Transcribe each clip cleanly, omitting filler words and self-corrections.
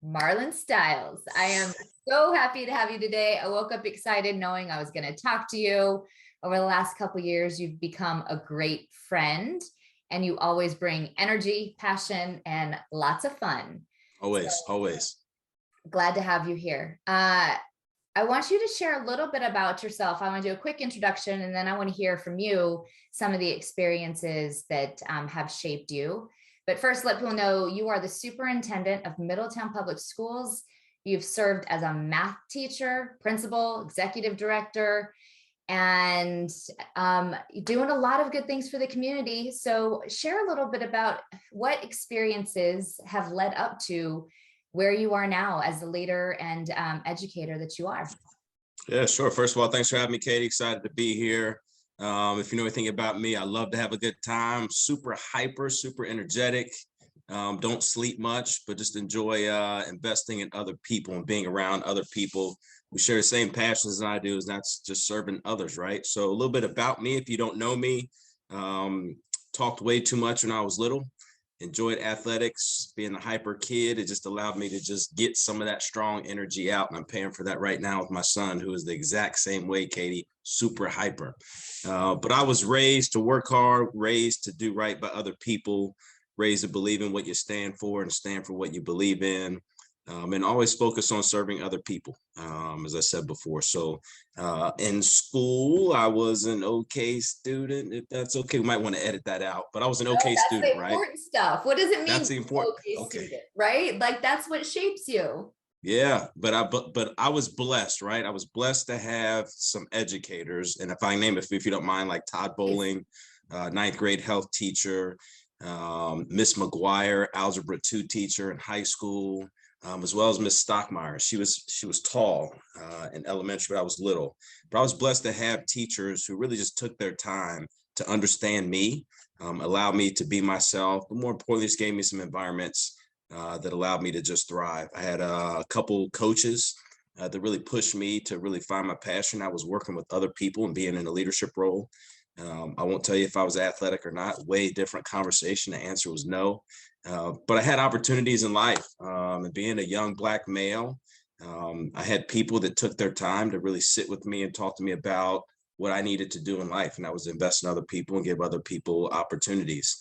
Marlon Styles. I am so happy to have you today. I woke up excited knowing I was going to talk to you. Over the last couple of years, you've become a great friend and you always bring energy, passion, and lots of fun. Always, always. Glad to have you here. I want you to share a little bit about yourself. I want to do a quick introduction and then I want to hear from you some of the experiences that have shaped you. But first, let people know you are the superintendent of Middletown Public Schools. You've served as a math teacher, principal, executive director, and doing a lot of good things for the community. So share a little bit about what experiences have led up to where you are now as the leader and educator that you are. Yeah, sure. First of all, thanks for having me, Katie. Excited to be here. If you know anything about me, I love to have a good time. Super hyper, super energetic. Don't sleep much, but just enjoy investing in other people and being around other people who share the same passions as I do, and that's just serving others, right? So a little bit about me, if you don't know me, talked way too much when I was little. Enjoyed athletics, being a hyper kid. It just allowed me to just get some of that strong energy out. And I'm paying for that right now with my son, who is the exact same way, Katie, super hyper. But I was raised to work hard, raised to do right by other people, raised to believe in what you stand for and stand for what you believe in. And always focus on serving other people, as I said before. So in school, I was an okay student. If that's okay, we might want to edit that out, but I was an okay student, right? That's the important stuff. What does it mean? That's the important. Okay student, right? Like that's what shapes you. Yeah, but I was blessed, right? I was blessed to have some educators, and if I name it, if you don't mind, like Todd Bowling, ninth grade health teacher, Miss McGuire, algebra 2 teacher in high school. As well as Miss Stockmeyer. She was tall in elementary, but I was little. But I was blessed to have teachers who really just took their time to understand me, allowed me to be myself, but more importantly, just gave me some environments that allowed me to just thrive. I had a couple coaches that really pushed me to really find my passion. I was working with other people and being in a leadership role. I won't tell you if I was athletic or not. Way different conversation. The answer was no. But I had opportunities in life. And being a young Black male, I had people that took their time to really sit with me and talk to me about what I needed to do in life. And that was invest in other people and give other people opportunities.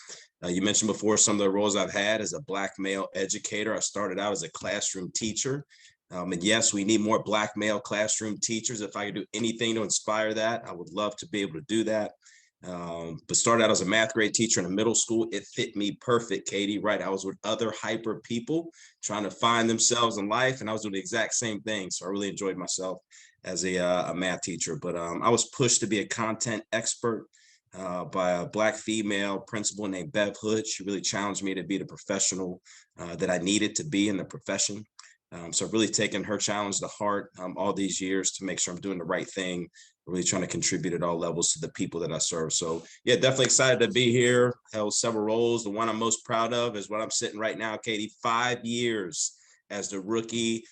You mentioned before some of the roles I've had as a Black male educator. I started out as a classroom teacher. And yes, we need more Black male classroom teachers. If I could do anything to inspire that, I would love to be able to do that. But started out as a math grade teacher in a middle school. It fit me perfect, Katie, right? I was with other hyper people trying to find themselves in life, and I was doing the exact same thing. So I really enjoyed myself as a math teacher. But I was pushed to be a content expert by a Black female principal named Bev Hood. She really challenged me to be the professional that I needed to be in the profession. So I've really taken her challenge to heart all these years to make sure I'm doing the right thing, really trying to contribute at all levels to the people that I serve. So yeah, definitely excited to be here. Held several roles. The one I'm most proud of is what I'm sitting right now, Katie, 5 years as the rookie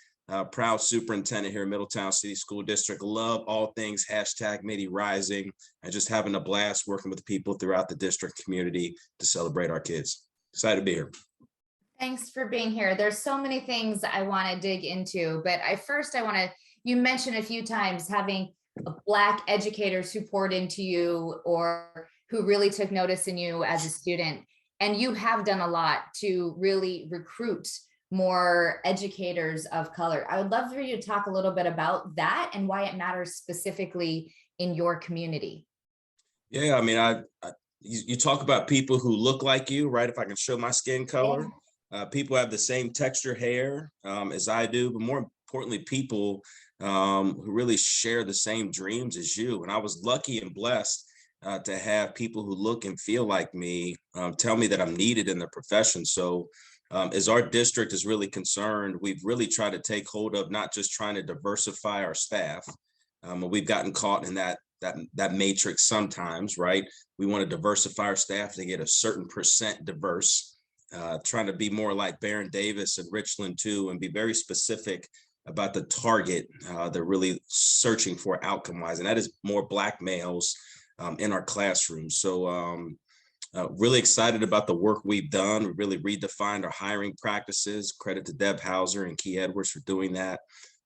proud superintendent here in Middletown City School District. Love all things #Midi Rising and just having a blast working with people throughout the district community to celebrate our kids. Excited to be here. Thanks for being here. There's so many things I want to dig into, but you mentioned a few times having Black educators who poured into you or who really took notice in you as a student. And you have done a lot to really recruit more educators of color. I would love for you to talk a little bit about that and why it matters specifically in your community. Yeah, I mean, you talk about people who look like you, right? If I can show my skin color. Yeah. People have the same texture hair as I do, but more importantly, people who really share the same dreams as you. And I was lucky and blessed to have people who look and feel like me tell me that I'm needed in the profession. So as our district is really concerned, we've really tried to take hold of not just trying to diversify our staff. We've gotten caught in that matrix sometimes, right? We want to diversify our staff to get a certain percent diverse. Trying to be more like Baron Davis and Richland too, and be very specific about the target they're really searching for outcome wise, and that is more Black males in our classrooms. So Really excited about the work we've done. We really redefined our hiring practices. Credit to Deb Hauser and Key Edwards for doing that.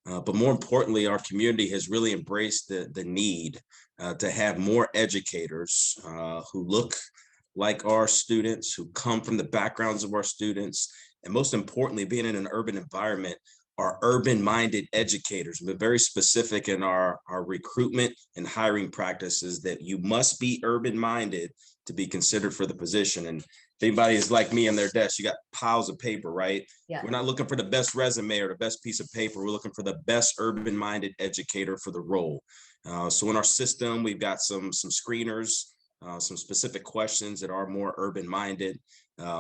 But more importantly, our community has really embraced the need to have more educators who look like our students, who come from the backgrounds of our students, and most importantly, being in an urban environment, are urban-minded educators. We're very specific in our recruitment and hiring practices that you must be urban-minded to be considered for the position. And if anybody is like me on their desk, you got piles of paper, right? Yeah. We're not looking for the best resume or the best piece of paper. We're looking for the best urban-minded educator for the role. So in our system, we've got some screeners, some specific questions that are more urban-minded.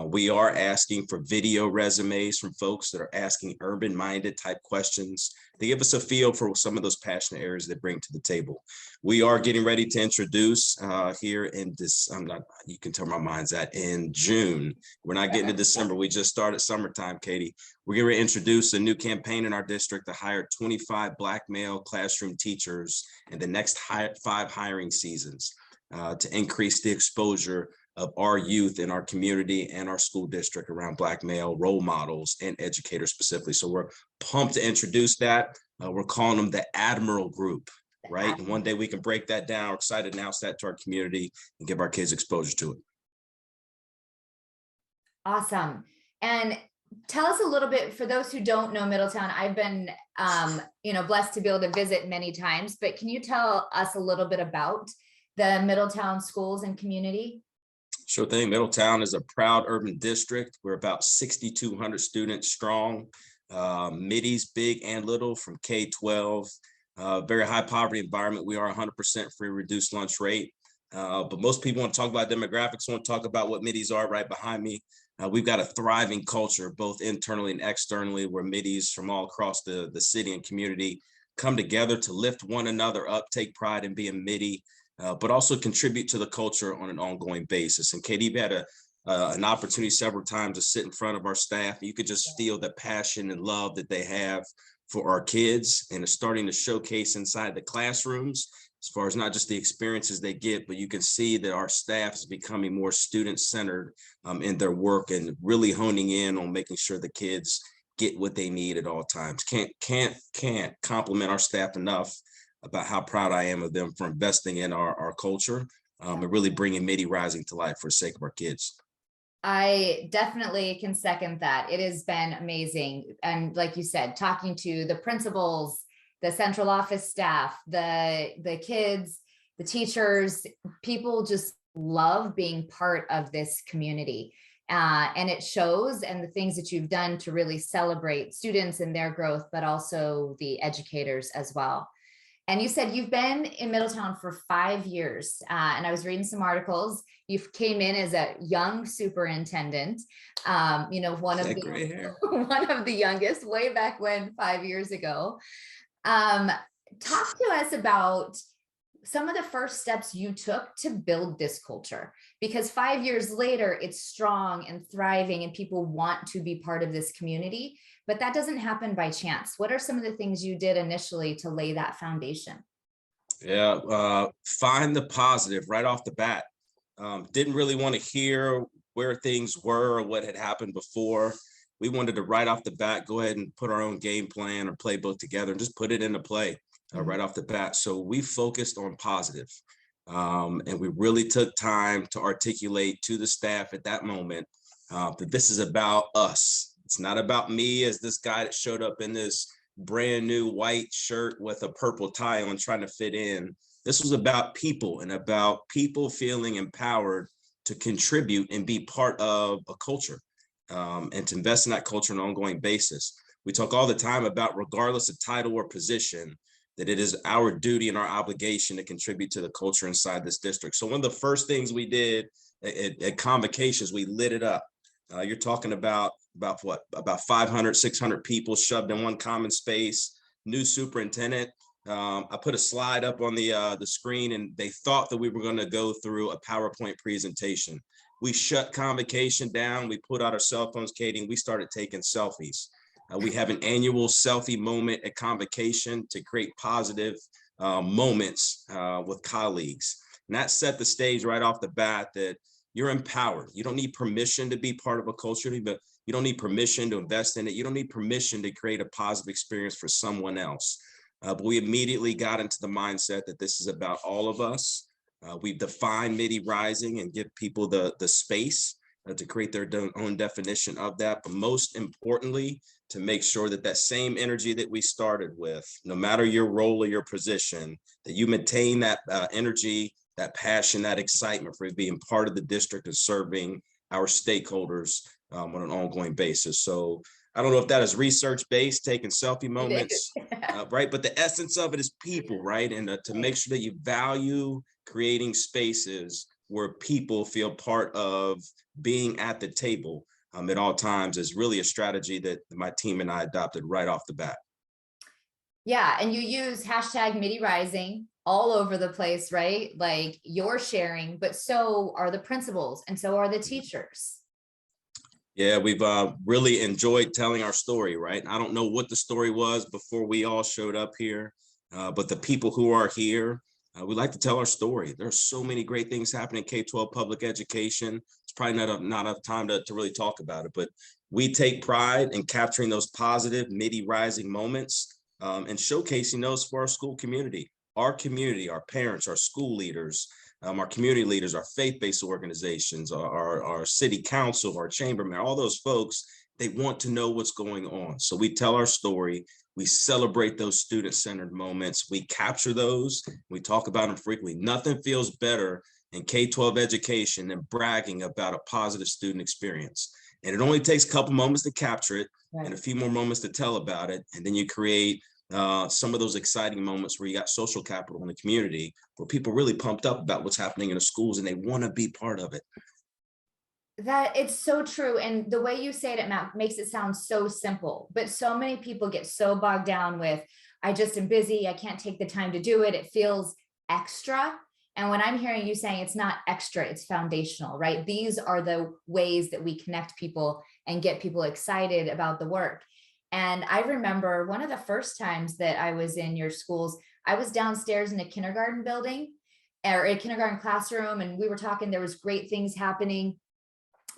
We are asking for video resumes from folks that are asking urban-minded type questions to give us a feel for some of those passionate areas they bring to the table. We are getting ready to introduce here in this, you can tell my mind's at, in June. We're not getting to December. We just started summertime, Katie. We're going to introduce a new campaign in our district to hire 25 Black male classroom teachers in the next 5 hiring seasons to increase the exposure of our youth in our community and our school district around Black male role models and educators specifically. So we're pumped to introduce that. We're calling them the Admiral Group, right? And one day we can break that down. We're excited to announce that to our community and give our kids exposure to it. Awesome. And tell us a little bit, for those who don't know Middletown, I've been blessed to be able to visit many times, but can you tell us a little bit about the Middletown schools and community? Sure thing. Middletown is a proud urban district. We're about 6,200 students strong, middies, big and little, from K-12, very high poverty environment. We are 100% free reduced lunch rate. But most people want to talk about demographics, want to talk about what middies are right behind me. We've got a thriving culture, both internally and externally, where middies from all across the city and community come together to lift one another up, take pride in being middie, but also contribute to the culture on an ongoing basis. And Katie, you've had an opportunity several times to sit in front of our staff. You could just feel the passion and love that they have for our kids, and it's starting to showcase inside the classrooms as far as not just the experiences they get, but you can see that our staff is becoming more student-centered in their work and really honing in on making sure the kids get what they need at all times. Can't compliment our staff enough about how proud I am of them for investing in our culture and really bringing Middie Rising to life for the sake of our kids. I definitely can second that. It has been amazing. And like you said, talking to the principals, the central office staff, the kids, the teachers, people just love being part of this community. And it shows, and the things that you've done to really celebrate students and their growth, but also the educators as well. And you said you've been in Middletown for 5 years, and I was reading some articles. You came in as a young superintendent, one of the youngest, way back when, 5 years ago. Talk to us about some of the first steps you took to build this culture, because 5 years later, it's strong and thriving and people want to be part of this community, but that doesn't happen by chance. What are some of the things you did initially to lay that foundation? Yeah, find the positive right off the bat. Didn't really want to hear where things were or what had happened before. We wanted to right off the bat go ahead and put our own game plan or playbook together and just put it into play right off the bat. So we focused on positive, and we really took time to articulate to the staff at that moment that this is about us. It's not about me as this guy that showed up in this brand new white shirt with a purple tie on trying to fit in. This was about people, and about people feeling empowered to contribute and be part of a culture, and to invest in that culture on an ongoing basis. We talk all the time about, regardless of title or position, that it is our duty and our obligation to contribute to the culture inside this district. So one of the first things we did at convocations, we lit it up. You're talking about what? About 500, 600 people shoved in one common space, new superintendent. I put a slide up on the screen, and they thought that we were going to go through a PowerPoint presentation. We shut convocation down. We put out our cell phones, Katie, and we started taking selfies. We have an annual selfie moment at convocation to create positive moments with colleagues. And that set the stage right off the bat that you're empowered. You don't need permission to be part of a culture, but you don't need permission to invest in it. You don't need permission to create a positive experience for someone else. But we immediately got into the mindset that this is about all of us. We've defined MIDI Rising and give people the space to create their own definition of that. But most importantly, to make sure that that same energy that we started with, no matter your role or your position, that you maintain that energy, that passion, that excitement for being part of the district and serving our stakeholders on an ongoing basis. So I don't know if that is research-based, taking selfie moments, right? But the essence of it is people, right? And to make sure that you value creating spaces where people feel part of being at the table at all times is really a strategy that my team and I adopted right off the bat. Yeah, and you use hashtag MIDI Rising all over the place, right? Like you're sharing, but so are the principals and so are the teachers. Yeah, we've really enjoyed telling our story, right? I don't know what the story was before we all showed up here, but the people who are here, we like to tell our story. There's so many great things happening in K-12 public education. It's probably not enough time to really talk about it, but we take pride in capturing those positive MIDI Rising moments and showcasing those for our school community, our parents, our school leaders, our community leaders, our faith-based organizations, our city council, our chambermen, all those folks, they want to know what's going on. So we tell our story, we celebrate those student-centered moments, we capture those, we talk about them frequently. Nothing feels better in K-12 education than bragging about a positive student experience. And it only takes a couple moments to capture it, right, and a few more moments to tell about it. And then you create some of those exciting moments where you got social capital in the community where people really pumped up about what's happening in the schools and they want to be part of it. That it's so true. And the way you say it, Matt, makes it sound so simple, but so many people get so bogged down with, I just am busy, I can't take the time to do it. It feels extra. And when I'm hearing you saying it's not extra, it's foundational, right? These are the ways that we connect people and get people excited about the work. And I remember one of the first times that I was in your schools, I was downstairs in a kindergarten building or a kindergarten classroom, and we were talking, there was great things happening.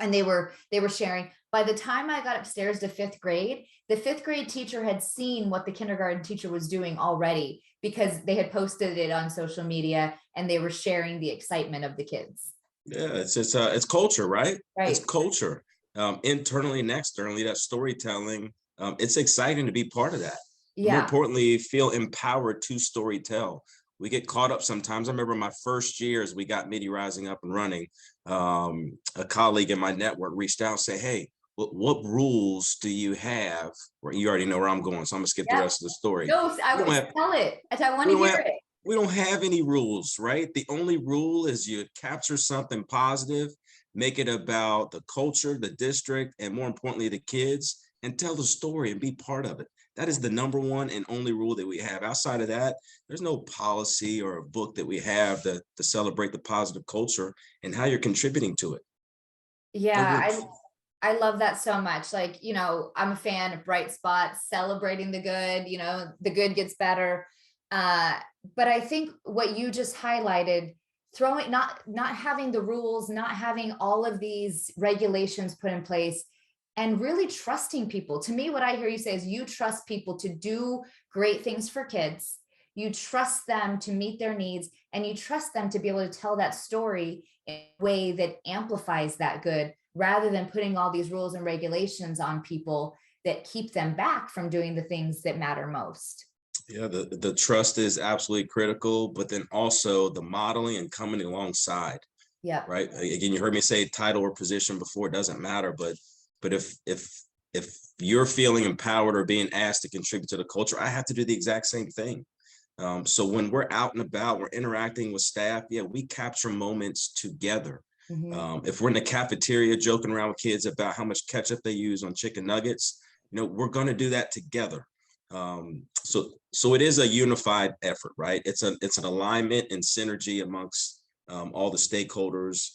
And they were sharing. By the time I got upstairs to fifth grade, the fifth grade teacher had seen what the kindergarten teacher was doing already because they had posted it on social media and they were sharing the excitement of the kids. Yeah, it's culture, right? Right. It's culture. Internally and externally, that storytelling, it's exciting to be part of that. Yeah. More importantly, feel empowered to storytell. We get caught up sometimes. I remember my first year as we got MIDI Rising up and running, a colleague in my network reached out and said, hey, what rules do you have? Well, you already know where I'm going, so I'm gonna skip the rest of the story. No, I will tell it. I want to hear it. We don't have any rules, right? The only rule is you capture something positive, make it about the culture, the district, and more importantly, the kids, and tell the story and be part of it. That is the number one and only rule that we have. Outside of that, there's no policy or a book that we have to celebrate the positive culture and how you're contributing to it. Yeah, I love that so much. Like, you know, I'm a fan of bright spots, celebrating the good, you know, the good gets better. But I think what you just highlighted, not having the rules, not having all of these regulations put in place, and really trusting people. To me, what I hear you say is you trust people to do great things for kids. You trust them to meet their needs, and you trust them to be able to tell that story in a way that amplifies that good, rather than putting all these rules and regulations on people that keep them back from doing the things that matter most. Yeah, the trust is absolutely critical, but then also the modeling and coming alongside. Yeah. Right. Again, you heard me say title or position before, it doesn't matter, but if you're feeling empowered or being asked to contribute to the culture, I have to do the exact same thing. So when we're out and about, we're interacting with staff, yeah, we capture moments together. Mm-hmm. If we're in the cafeteria joking around with kids about how much ketchup they use on chicken nuggets, you know, we're going to do that together. So it is a unified effort, right? It's an alignment and synergy amongst all the stakeholders.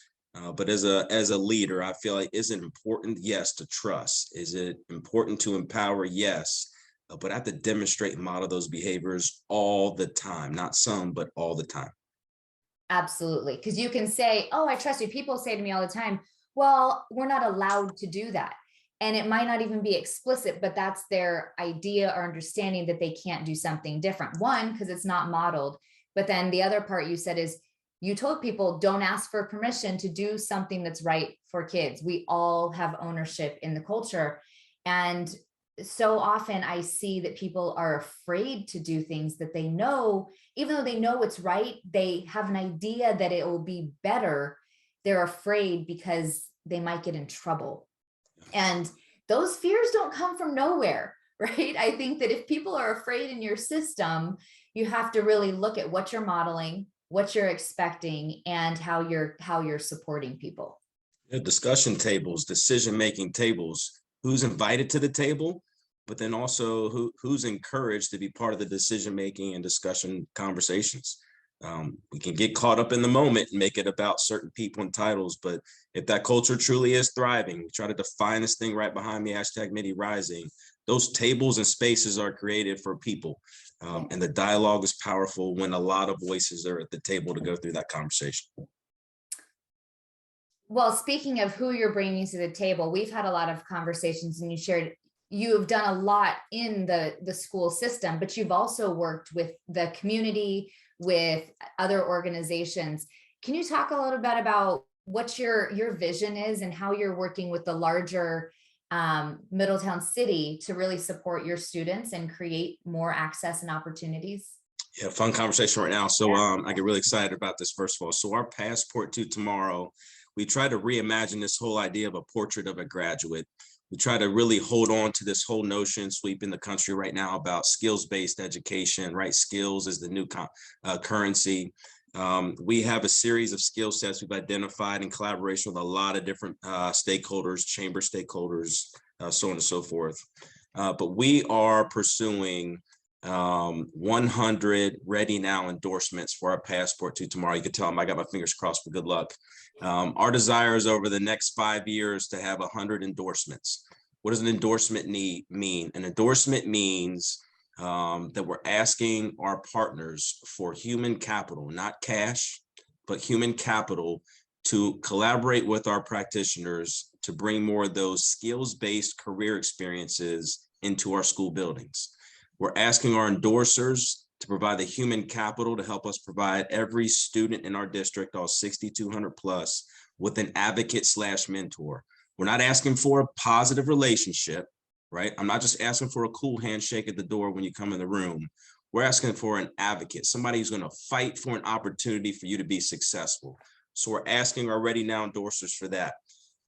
But as a leader, I feel like, is it important? Yes, to trust. Is it important to empower? Yes. But I have to demonstrate and model those behaviors all the time, not some, but all the time. Absolutely. Because you can say, oh, I trust you. People say to me all the time, well, we're not allowed to do that. And it might not even be explicit, but that's their idea or understanding that they can't do something different. One, because it's not modeled. But then the other part you said is you told people don't ask for permission to do something that's right for kids. We all have ownership in the culture. And so often I see that people are afraid to do things that they know, even though they know it's right, they have an idea that it will be better. They're afraid because they might get in trouble. And those fears don't come from nowhere, right? I think that if people are afraid in your system, you have to really look at what you're modeling, what you're expecting, and how you're supporting people. Yeah, discussion tables, decision-making tables, who's invited to the table, but then also who's encouraged to be part of the decision-making and discussion conversations. We can get caught up in the moment and make it about certain people and titles, but if that culture truly is thriving, we try to define this thing right behind me, hashtag Midi Rising, those tables and spaces are created for people. And the dialogue is powerful when a lot of voices are at the table to go through that conversation. Well, speaking of who you're bringing to the table, we've had a lot of conversations and you have done a lot in the school system, but you've also worked with the community, with other organizations. Can you talk a little bit about what your vision is and how you're working with the larger Middletown City to really support your students and create more access and opportunities? Yeah, fun conversation right now. So I get really excited about this, first of all. So our Passport to Tomorrow, we try to reimagine this whole idea of a portrait of a graduate. We try to really hold on to this whole notion sweeping the country right now about skills-based education, right? Skills is the new currency. We have a series of skill sets we've identified in collaboration with a lot of different stakeholders, chamber stakeholders, so on and so forth. But we are pursuing 100 ready now endorsements for our Passport to Tomorrow. You can tell them I got my fingers crossed for good luck. Our desire is over the next 5 years to have 100 endorsements. What does an endorsement mean? An endorsement means that we're asking our partners for human capital, not cash, but human capital to collaborate with our practitioners to bring more of those skills-based career experiences into our school buildings. We're asking our endorsers to provide the human capital to help us provide every student in our district, all 6,200 plus, with an advocate/mentor. We're not asking for a positive relationship, right? I'm not just asking for a cool handshake at the door when you come in the room. We're asking for an advocate, somebody who's going to fight for an opportunity for you to be successful. So we're asking our Ready Now endorsers for that.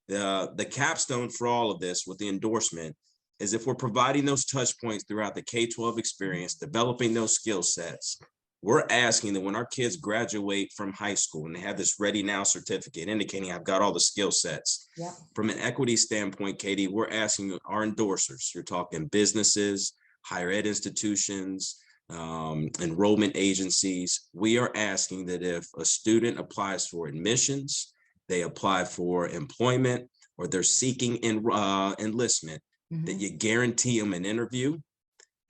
The capstone for all of this with the endorsement is if we're providing those touch points throughout the K-12 experience, developing those skill sets, we're asking that when our kids graduate from high school and they have this Ready Now certificate indicating I've got all the skill sets. Yep. From an equity standpoint, Katie, we're asking our endorsers, you're talking businesses, higher ed institutions, enrollment agencies. We are asking that if a student applies for admissions, they apply for employment, or they're seeking enlistment, that you guarantee them an interview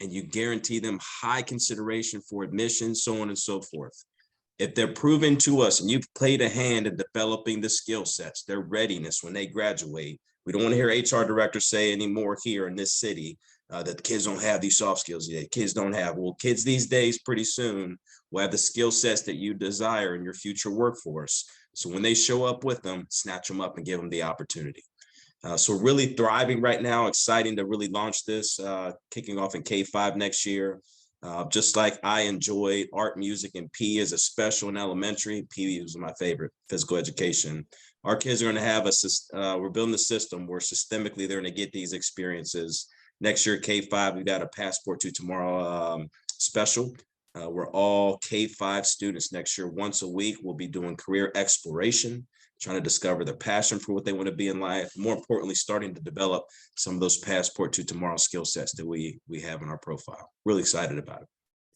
and you guarantee them high consideration for admission, so on and so forth. If they're proven to us and you've played a hand in developing the skill sets, their readiness when they graduate, we don't want to hear HR directors say anymore here in this city that the kids don't have these soft skills yet. Kids don't have. Well, kids these days pretty soon will have the skill sets that you desire in your future workforce. So when they show up with them, snatch them up and give them the opportunity. So really thriving right now, exciting to really launch this, kicking off in K-5 next year. Just like I enjoyed art, music, and PE as a special in elementary, PE was my favorite, physical education. Our kids are going to have we're building the system where systemically they're going to get these experiences. Next year, K-5, we've got a Passport to Tomorrow special. We're all K-5 students next year. Once a week, we'll be doing career exploration, trying to discover their passion for what they want to be in life. More importantly, starting to develop some of those Passport to Tomorrow skill sets that we have in our profile. Really excited about it.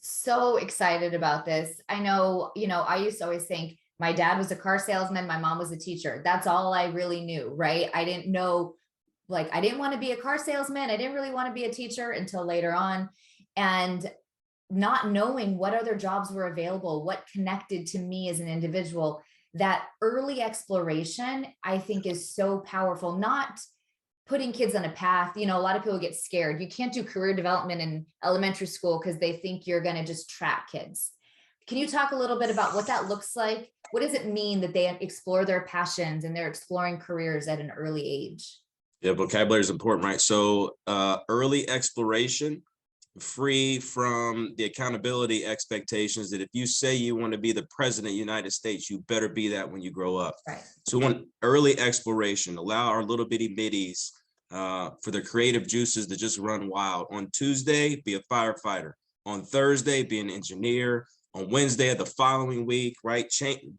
So excited about this. I know, I used to always think my dad was a car salesman, my mom was a teacher. That's all I really knew, right? I didn't know, I didn't want to be a car salesman. I didn't really want to be a teacher until later on. And not knowing what other jobs were available, what connected to me as an individual. That early exploration, I think, is so powerful. Not putting kids on a path. A lot of people get scared. You can't do career development in elementary school because they think you're going to just trap kids. Can you talk a little bit about what that looks like? What does it mean that they explore their passions and they're exploring careers at an early age? Yeah, vocabulary is important, right? So early exploration, free from the accountability expectations that if you say you want to be the president of the United States, you better be that when you grow up. Right. So we want early exploration, allow our little bitty middies for their creative juices to just run wild. On Tuesday, be a firefighter. On Thursday, be an engineer. On Wednesday of the following week, right?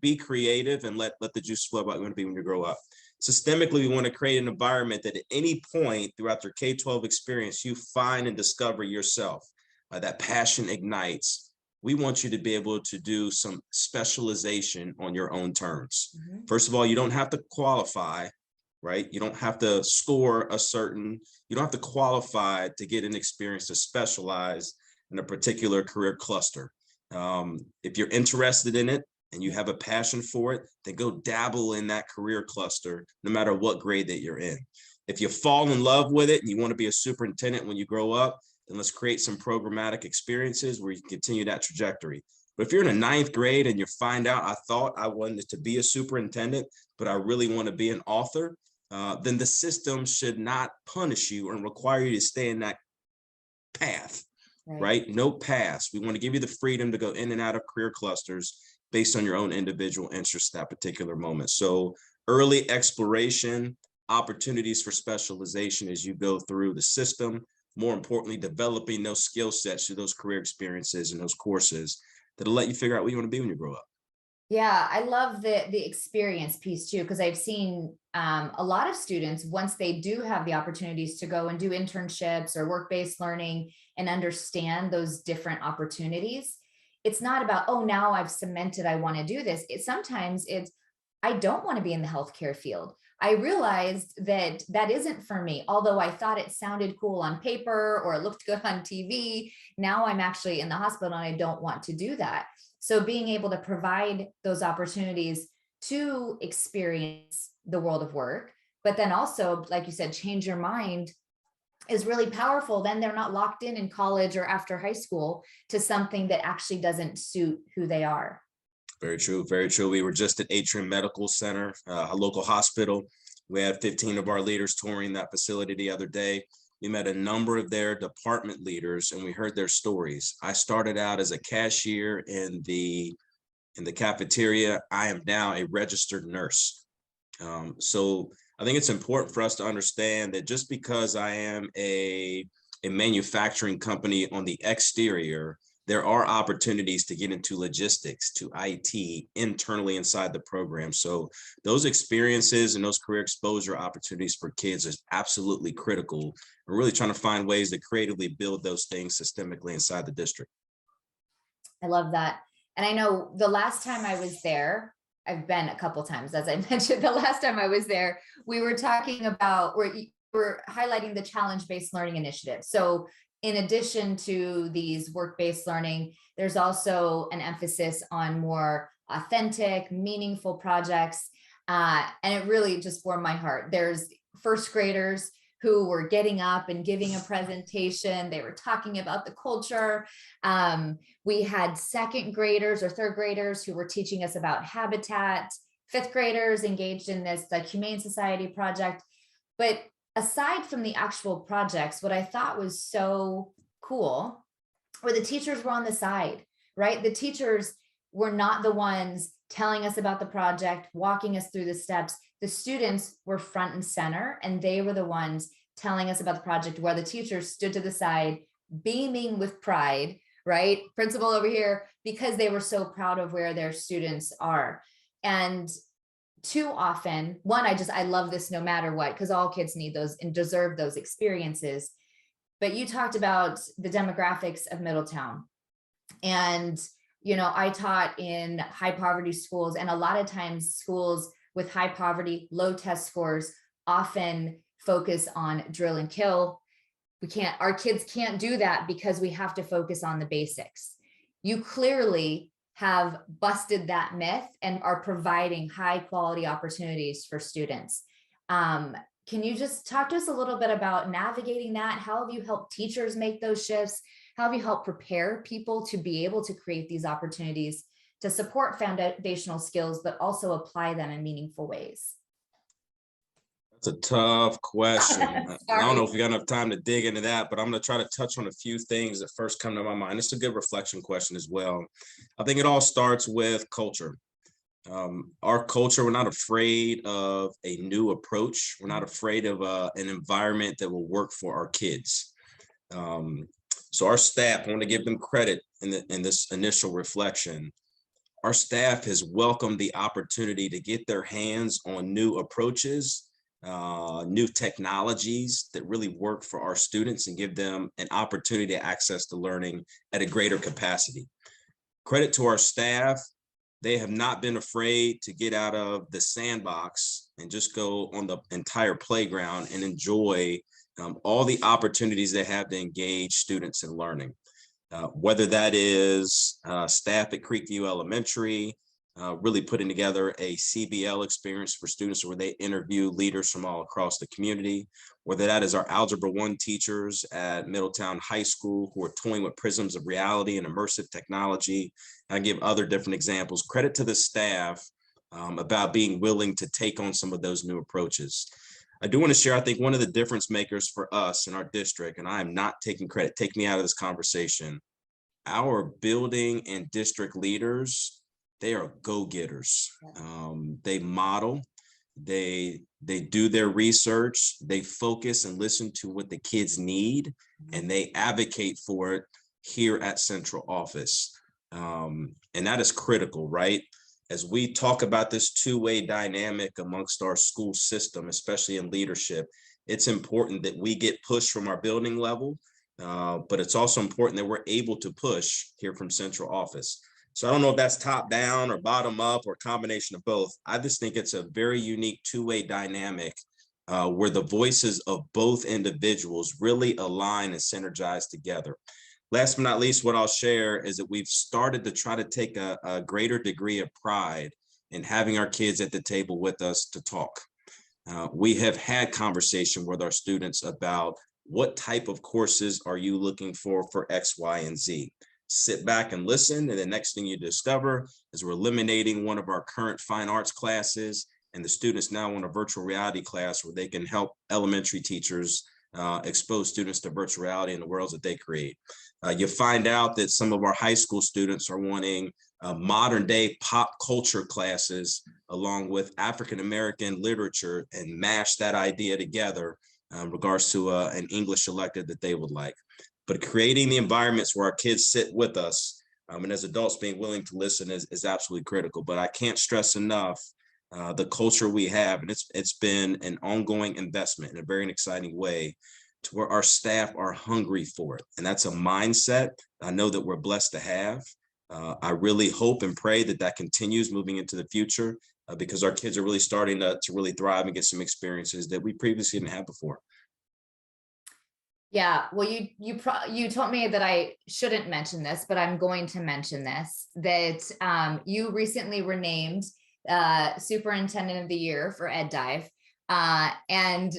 Be creative and let the juice flow about what you want to be when you grow up. Systemically, we want to create an environment that at any point throughout your K-12 experience, you find and discover yourself. That passion ignites. We want you to be able to do some specialization on your own terms. Mm-hmm. First of all, you don't have to qualify, right? You don't have to score you don't have to qualify to get an experience to specialize in a particular career cluster. If you're interested in it and you have a passion for it, then go dabble in that career cluster, no matter what grade that you're in. If you fall in love with it and you want to be a superintendent when you grow up, then let's create some programmatic experiences where you can continue that trajectory. But if you're in a 9th grade and you find out, I thought I wanted to be a superintendent, but I really want to be an author, then the system should not punish you and require you to stay in that path. Right? No pass. We want to give you the freedom to go in and out of career clusters based on your own individual interests at that particular moment. So early exploration, opportunities for specialization as you go through the system, more importantly, developing those skill sets through those career experiences and those courses that'll let you figure out what you want to be when you grow up. Yeah, I love the experience piece too, because I've seen a lot of students, once they do have the opportunities to go and do internships or work-based learning and understand those different opportunities, it's not about, oh, now I've cemented, I want to do this. Sometimes it's, I don't want to be in the healthcare field. I realized that isn't for me. Although I thought it sounded cool on paper or it looked good on TV, now I'm actually in the hospital and I don't want to do that. So being able to provide those opportunities to experience the world of work, but then also, like you said, change your mind is really powerful. Then they're not locked in college or after high school to something that actually doesn't suit who they are. Very true. Very true. We were just at Atrium Medical Center, a local hospital. We had 15 of our leaders touring that facility the other day. We met a number of their department leaders and we heard their stories. I started out as a cashier in the cafeteria. I am now a registered nurse. So I think it's important for us to understand that just because I am a manufacturing company on the exterior, there are opportunities to get into logistics, to IT internally inside the program. So those experiences and those career exposure opportunities for kids is absolutely critical. We're really trying to find ways to creatively build those things systemically inside the district. I love that. And I know the last time I was there, I've been a couple times, as I mentioned, the last time I was there, we were talking about, we're highlighting the challenge-based learning initiative. So in addition to these work-based learning, there's also an emphasis on more authentic, meaningful projects. And it really just warmed my heart. There's first graders who were getting up and giving a presentation. They were talking about the culture. We had second graders or third graders who were teaching us about habitat, fifth graders engaged in this, the Humane Society project. But aside from the actual projects, what I thought was so cool were the teachers were on the side, right? The teachers were not the ones telling us about the project, walking us through the steps. The students were front and center, and they were the ones telling us about the project, where the teachers stood to the side, beaming with pride, right? Principal over here, because they were so proud of where their students are. And too often, I love this no matter what, because all kids need those and deserve those experiences. But you talked about the demographics of Middletown. And, I taught in high poverty schools, and a lot of times schools with high poverty, low test scores often focus on drill and kill. our kids can't do that because we have to focus on the basics. You clearly have busted that myth and are providing high quality opportunities for students. Can you just talk to us a little bit about navigating that? How have you helped teachers make those shifts? How have you helped prepare people to be able to create these opportunities to support foundational skills, but also apply them in meaningful ways? That's a tough question. I don't know if we got enough time to dig into that, but I'm going to try to touch on a few things that first come to my mind. It's a good reflection question as well. I think it all starts with culture. Our culture, we're not afraid of a new approach. We're not afraid of an environment that will work for our kids. So our staff, I want to give them credit in this initial reflection. Our staff has welcomed the opportunity to get their hands on new approaches, new technologies that really work for our students and give them an opportunity to access the learning at a greater capacity. Credit to our staff. They have not been afraid to get out of the sandbox and just go on the entire playground and enjoy all the opportunities they have to engage students in learning. Whether that is staff at Creekview Elementary, really putting together a CBL experience for students where they interview leaders from all across the community, whether that is our Algebra 1 teachers at Middletown High School who are toying with prisms of reality and immersive technology. I give other different examples. Credit to the staff about being willing to take on some of those new approaches. I do want to share, I think, one of the difference makers for us in our district, and I am not taking credit, take me out of this conversation. Our building and district leaders, they are go-getters. They model, they do their research, they focus and listen to what the kids need, and they advocate for it here at central office. And that is critical, right? As we talk about this two-way dynamic amongst our school system, especially in leadership, it's important that we get pushed from our building level, but it's also important that we're able to push here from central office. So I don't know if that's top down or bottom up or a combination of both. I just think it's a very unique two-way dynamic where the voices of both individuals really align and synergize together. Last but not least, what I'll share is that we've started to try to take a greater degree of pride in having our kids at the table with us to talk. We have had conversation with our students about what type of courses are you looking for X, Y, and Z. Sit back and listen, and the next thing you discover is we're eliminating one of our current fine arts classes, and the students now want a virtual reality class where they can help elementary teachers expose students to virtual reality in the worlds that they create. You find out that some of our high school students are wanting modern day pop culture classes along with African-American literature and mash that idea together in regards to an English elective that they would like. But creating the environments where our kids sit with us and as adults being willing to listen is absolutely critical. But I can't stress enough the culture we have, and it's been an ongoing investment in a very exciting way to where our staff are hungry for it. And that's a mindset I know that we're blessed to have. I really hope and pray that that continues moving into the future because our kids are really starting to really thrive and get some experiences that we previously didn't have before. Yeah, well, you told me that I shouldn't mention this, but I'm going to mention this, that you recently were named Superintendent of the Year for EdDive. And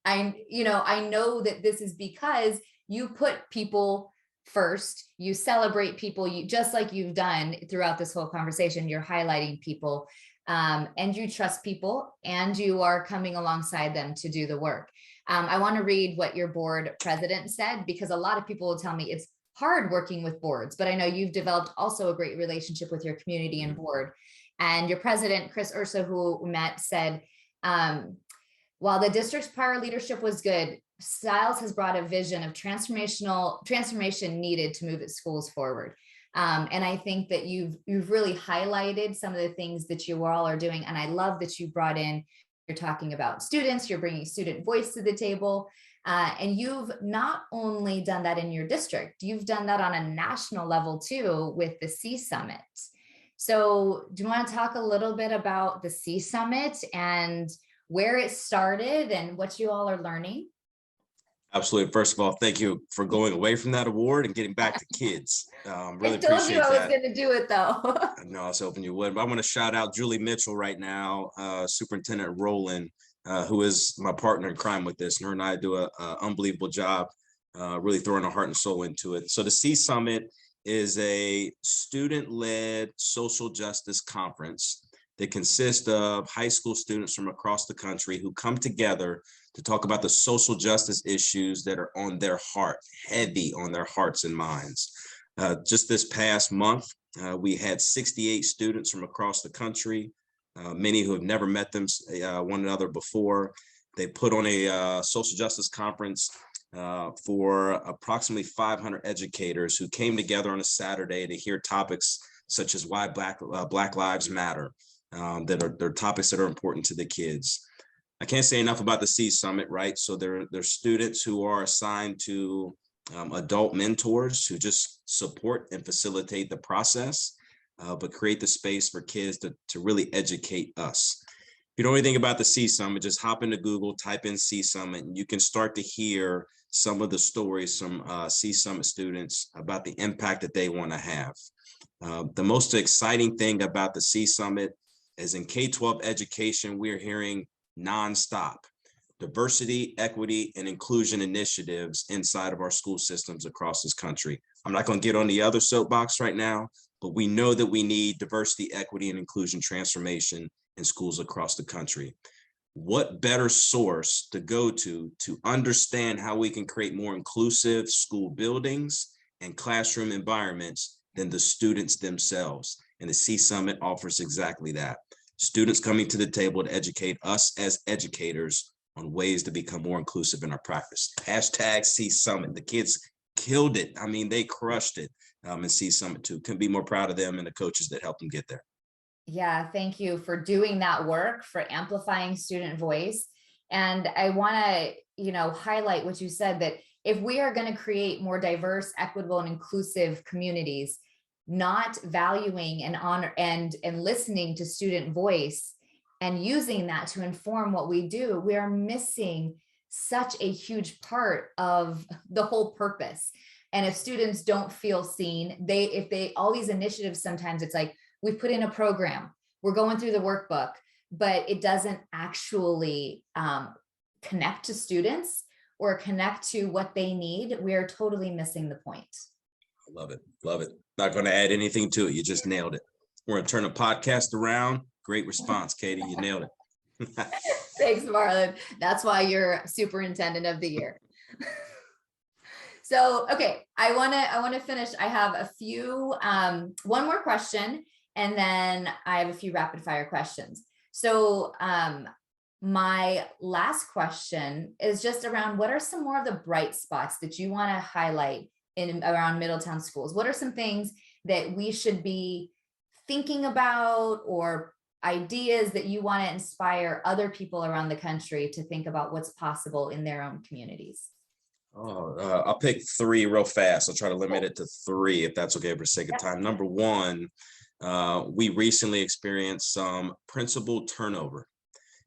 I know that this is because you put people first, you celebrate people, you just like you've done throughout this whole conversation, you're highlighting people, and you trust people, and you are coming alongside them to do the work. I want to read what your board president said, because a lot of people will tell me it's hard working with boards, but I know you've developed also a great relationship with your community and board. And your president, Chris Ursa, who we met, said, while the district's prior leadership was good, Styles has brought a vision of transformation needed to move its schools forward. And I think that you've really highlighted some of the things that you all are doing. And I love that you brought in, you're talking about students, you're bringing student voice to the table. And you've not only done that in your district, you've done that on a national level too with the C Summit. So do you want to talk a little bit about the C Summit and where it started and what you all are learning? Absolutely. First of all, thank you for going away from that award and getting back to kids. Really I told you appreciate I was that. going to do it though. No, I was hoping you would. But I want to shout out Julie Mitchell right now, Superintendent Rowland, who is my partner in crime with this. And her and I do an unbelievable job, really throwing our heart and soul into it. So the C Summit is a student-led social justice conference that consists of high school students from across the country who come together to talk about the social justice issues that are on their heart, heavy on their hearts and minds. Just this past month, we had 68 students from across the country, many who have never met one another before. They put on a social justice conference for approximately 500 educators who came together on a Saturday to hear topics such as why Black Lives Matter, they're topics that are important to the kids. I can't say enough about the C Summit, right? So they're students who are assigned to adult mentors who just support and facilitate the process, but create the space for kids to really educate us. If you know anything about the C Summit, just hop into Google, type in C Summit, and you can start to hear some of the stories from C Summit students about the impact that they want to have. The most exciting thing about the C Summit is in K-12 education, we're hearing nonstop diversity, equity, and inclusion initiatives inside of our school systems across this country. I'm not going to get on the other soapbox right now, but we know that we need diversity, equity, and inclusion transformation in schools across the country. What better source to go to understand how we can create more inclusive school buildings and classroom environments than the students themselves? And the C Summit offers exactly that. Students coming to the table to educate us as educators on ways to become more inclusive in our practice. Hashtag C Summit. The kids killed it. I mean, they crushed it in C Summit too. Couldn't be more proud of them and the coaches that helped them get there. Yeah, thank you for doing that work, for amplifying student voice. And I want to, highlight what you said, that if we are going to create more diverse, equitable, and inclusive communities, not valuing and honor and listening to student voice and using that to inform what we do, we are missing such a huge part of the whole purpose. And if students don't feel seen, all these initiatives, sometimes it's like, we put in a program, we're going through the workbook, but it doesn't actually connect to students or connect to what they need. We are totally missing the point. Love it. Love it. Not going to add anything to it. You just nailed it. We're going to turn the podcast around. Great response, Katie. You nailed it. Thanks, Marlon. That's why you're Superintendent of the Year. So, okay, I want to finish. I have a few, one more question, and then I have a few rapid fire questions. So my last question is just around, what are some more of the bright spots that you want to highlight around Middletown schools? What are some things that we should be thinking about, or ideas that you want to inspire other people around the country to think about what's possible in their own communities? I'll pick three real fast. I'll try to limit it to three if that's okay for the sake of time. Number one, we recently experienced some principal turnover.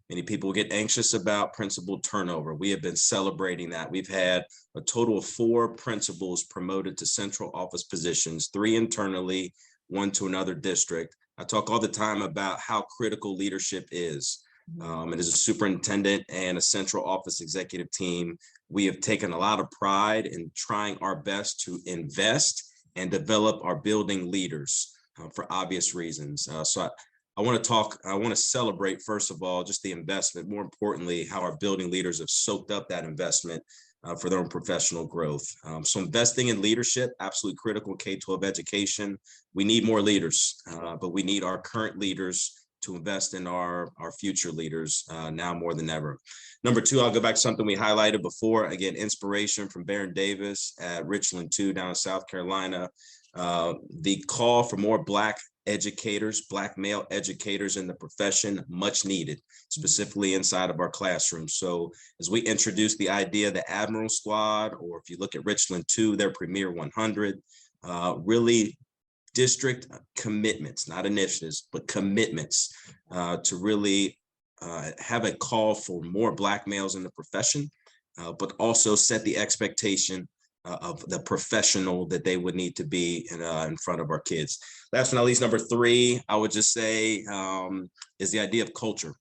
Many people get anxious about principal turnover. We have been celebrating that. We've had a total of 4 principals promoted to central office positions, 3 internally, 1 to another district. I talk all the time about how critical leadership is. And as a superintendent and a central office executive team, we have taken a lot of pride in trying our best to invest and develop our building leaders for obvious reasons. So I want to celebrate, first of all, just the investment, more importantly, how our building leaders have soaked up that investment for their own professional growth. So investing in leadership, absolutely critical in K-12 education. We need more leaders, but we need our current leaders to invest in our future leaders now more than ever. Number 2, I'll go back to something we highlighted before. Again, inspiration from Baron Davis at Richland 2 down in South Carolina. The call for more Black educators, Black male educators in the profession, much needed, specifically inside of our classrooms. So as we introduce the idea of the Admiral Squad, or if you look at Richland 2, their Premier 100, really district commitments, not initiatives, but commitments to really have a call for more Black males in the profession. but also set the expectation of the professional that they would need to be in front of our kids. Last but not least, number 3, I would just say is the idea of culture.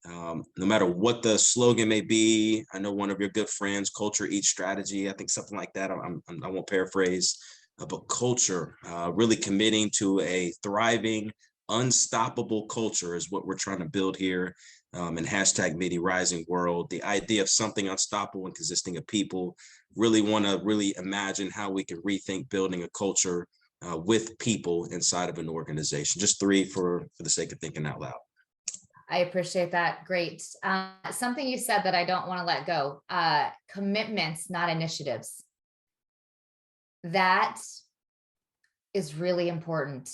No matter what the slogan may be, I know one of your good friends, culture eats strategy. I think something like that. I won't paraphrase, but culture, really committing to a thriving, unstoppable culture is what we're trying to build here. And hashtag Midi Rising World, the idea of something unstoppable and consisting of people. Really want to imagine how we can rethink building a culture with people inside of an organization. Just 3 for the sake of thinking out loud. I appreciate that. Great. Something you said that I don't want to let go. Commitments, not initiatives. That is really important.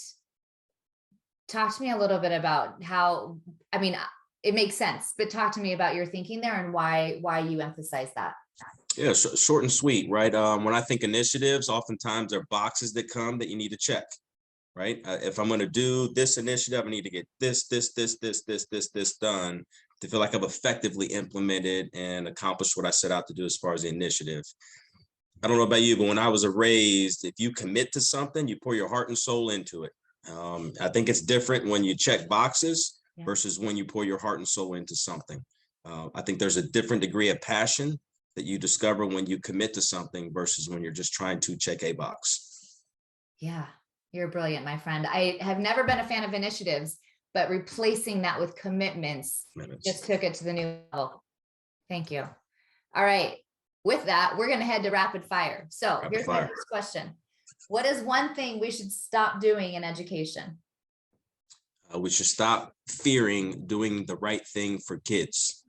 Talk to me a little bit about how, I mean, it makes sense, but talk to me about your thinking there and why you emphasize that. Yeah, short and sweet, right? When I think initiatives, oftentimes there are boxes that come that you need to check, right? If I'm going to do this initiative, I need to get this done to feel like I've effectively implemented and accomplished what I set out to do as far as the initiative. I don't know about you, but when I was raised, if you commit to something, you pour your heart and soul into it. I think it's different when you check boxes versus when you pour your heart and soul into something. I think there's a different degree of passion that you discover when you commit to something versus when you're just trying to check a box. Yeah, you're brilliant, my friend. I have never been a fan of initiatives, but replacing that with commitments just took it to the new level. Thank you. All right. With that, we're going to head to rapid fire. So here's my first question. What is one thing we should stop doing in education? We should stop fearing doing the right thing for kids.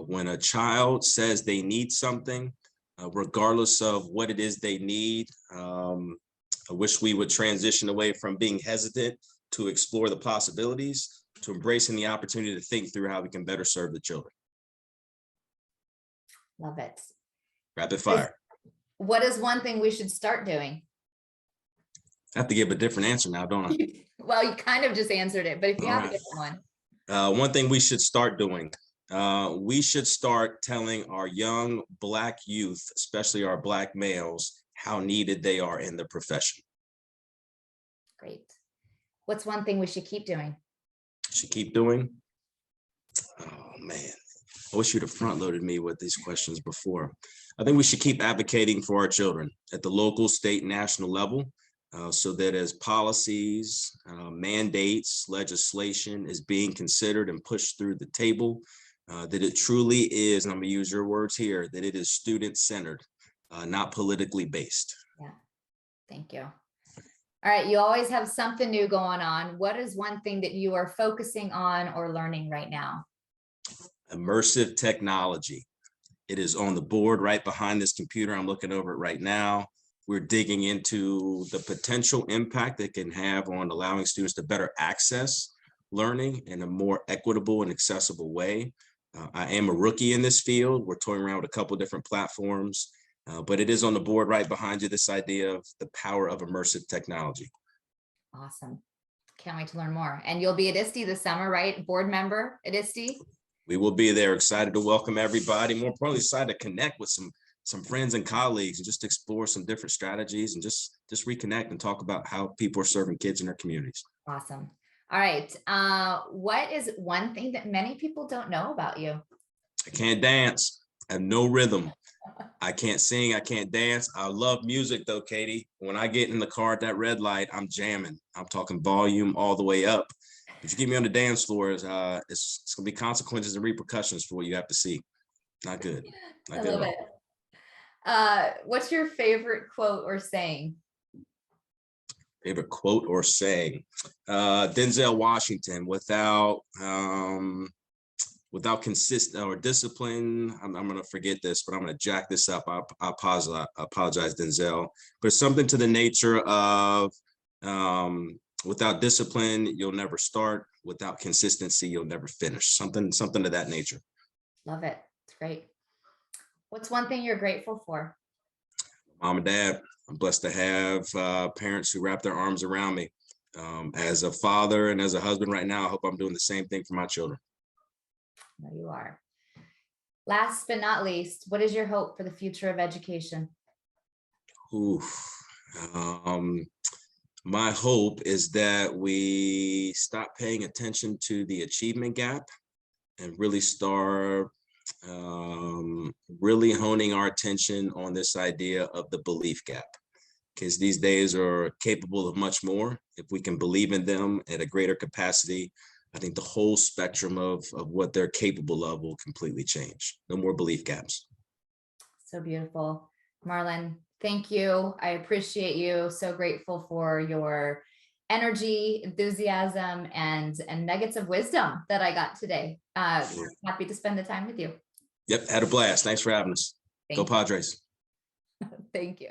When a child says they need something, regardless of what it is they need, I wish we would transition away from being hesitant to explore the possibilities, to embracing the opportunity to think through how we can better serve the children. Love it. Rapid fire. What is one thing we should start doing? I have to give a different answer now, don't I? Well, you kind of just answered it, but if you have a different one. One thing we should start doing, we should start telling our young Black youth, especially our Black males, how needed they are in the profession. Great. What's one thing we should keep doing? Should keep doing? Oh, man. I wish you'd have front loaded me with these questions before. I think we should keep advocating for our children at the local, state, national level. So that as policies, mandates, legislation is being considered and pushed through the table, that it truly is, and I'm going to use your words here, that it is student-centered, not politically based. Yeah, thank you. All right, you always have something new going on. What is one thing that you are focusing on or learning right now? Immersive technology. It is on the board right behind this computer. I'm looking over it right now. We're digging into the potential impact it can have on allowing students to better access learning in a more equitable and accessible way. I am a rookie in this field. We're toying around with a couple of different platforms, but it is on the board right behind you, this idea of the power of immersive technology. Awesome. Can't wait to learn more. And you'll be at ISTE this summer, right? Board member at ISTE? We will be there. Excited to welcome everybody. More importantly, excited to connect with some friends and colleagues and just explore some different strategies and just reconnect and talk about how people are serving kids in their communities. Awesome. All right. What is one thing that many people don't know about you? I can't dance. I have no rhythm. I can't sing. I can't dance. I love music though, Katie. When I get in the car at that red light, I'm jamming. I'm talking volume all the way up. If you get me on the dance floor, it's going to be consequences and repercussions for what you have to see. Not good. Not good at all. What's your favorite quote or saying? Favorite quote or saying? Denzel Washington, without consistent or discipline, I'm going to forget this, but I'm going to jack this up. I apologize, Denzel. But something to the nature of without discipline, you'll never start. Without consistency, you'll never finish. Something to that nature. Love it. It's great. What's one thing you're grateful for? Mom and dad. I'm blessed to have parents who wrap their arms around me. As a father and as a husband right now, I hope I'm doing the same thing for my children. No, you are. Last but not least, what is your hope for the future of education? Oof. Um, my hope is that we stop paying attention to the achievement gap and really start really honing our attention on this idea of the belief gap. Kids these days are capable of much more. If we can believe in them at a greater capacity, I think the whole spectrum of what they're capable of will completely change. No more belief gaps. So beautiful. Marlon, thank you. I appreciate you. So grateful for your energy, enthusiasm, and nuggets of wisdom that I got today. Happy to spend the time with you. Yep, had a blast. Thanks for having us. Go Thank Padres. you. Thank you.